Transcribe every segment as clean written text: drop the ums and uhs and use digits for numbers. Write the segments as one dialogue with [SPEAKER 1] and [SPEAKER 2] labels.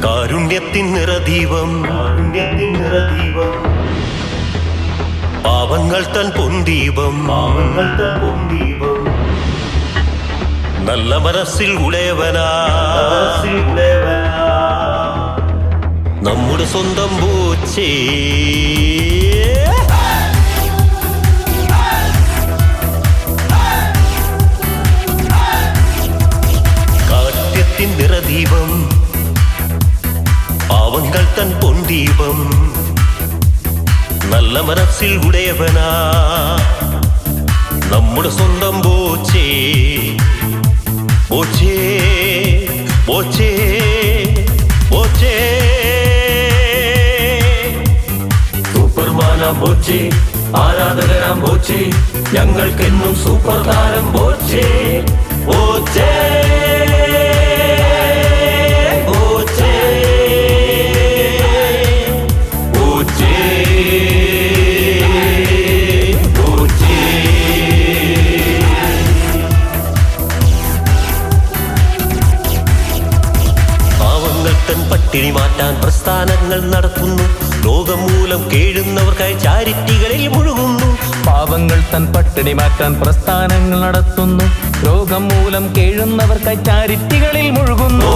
[SPEAKER 1] കാരുണ്യത്തിൻ നിറദീപം പാവങ്ങൾ തൻ പൊന്തീപം നല്ല മനസ്സിൽ ഉടയവനാ നമ്മുടെ സ്വന്തം ബോച്ചേ. കാറ്റത്തിൻ നിറദീപം പാവങ്ങൾ തൻ പൊന്തീപം നല്ല മനസ്സിൽ ഉടയവനാ നമ്മുടെ സ്വന്തം ബോച്ചേ. ബോച്ചേ ബോച്ചേ ബോച്ചേ സൂപ്പർമാനാം ബോച്ചേ, ആരാധകരാം ബോച്ചേ, ഞങ്ങൾക്കെന്നും സൂപ്പർ താരം ബോച്ചേ. ബോച്ചേ ബോച്ചേ ബോച്ചേ ബോച്ചേ. പാവങ്ങൾ തൻ പട്ടിണി മാറ്റാൻ പ്രസ്ഥാനങ്ങൾ നടത്തുന്നു. രോഗം മൂലം കേഴുന്നവർക്കായി ചാരിറ്റികളിൽ മുഴുകുന്നു.
[SPEAKER 2] പാവങ്ങൾ തൻ പട്ടിണി മാറ്റാൻ പ്രസ്ഥാനങ്ങൾ നടത്തുന്നു. രോഗം മൂലം കേഴുന്നവർക്കായി ചാരിറ്റികളിൽ മുഴുകുന്നു.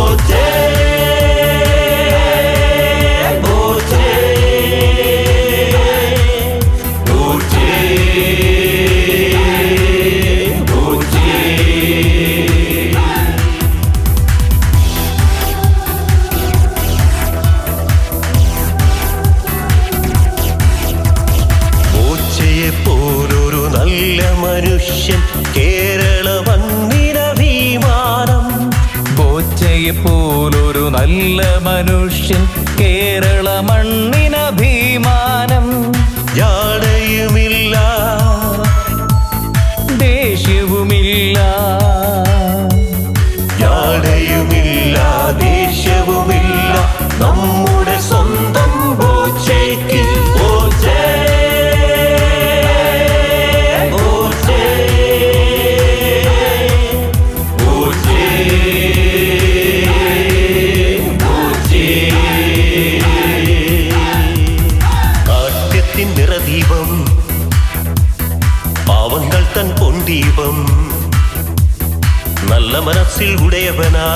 [SPEAKER 1] പോലൊരു നല്ല മനുഷ്യൻ കേരള മണ്ണിനഭിമാനം.
[SPEAKER 2] ബോച്ചയെ പോലൊരു നല്ല മനുഷ്യൻ കേരള മണ്ണിനഭിമാനം.
[SPEAKER 1] ജാടയുമില്ല
[SPEAKER 2] ദേഷ്യവുമില്ല,
[SPEAKER 1] ജാടയുമില്ല ദേഷ്യവുമില്ല നമ്മുടെ സ്വന്തം ബോച്ചയ്ക്ക്. ബോച്ചേ നിറദീപം പാവങ്ങൾ തൻ പൊന്തീപം നല്ല മനസ്സിൽ ഉടയവനാ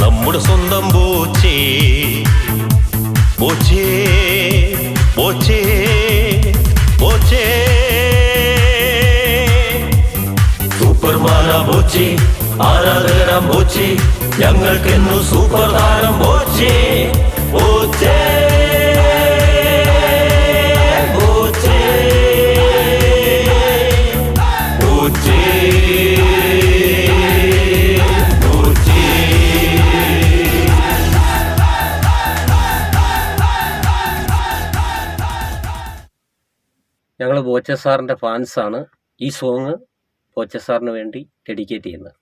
[SPEAKER 1] നമ്മുടെ സ്വന്തം ബോച്ചേ. ബോച്ചേ ബോച്ചേ ബോച്ചേ സൂപ്പർമാനാം ബോച്ചേ, ആരാധകരാം ബോച്ചേ, ഞങ്ങൾക്കെന്നും സൂപ്പർ താരം ബോച്ചേ. ബോച്ചേ
[SPEAKER 3] ഞങ്ങൾ ബോച്ച സാറിൻ്റെ ഫാൻസാണ്. ഈ സോങ് ബോച്ച സാറിന് വേണ്ടി ഡെഡിക്കേറ്റ് ചെയ്യുന്നത്.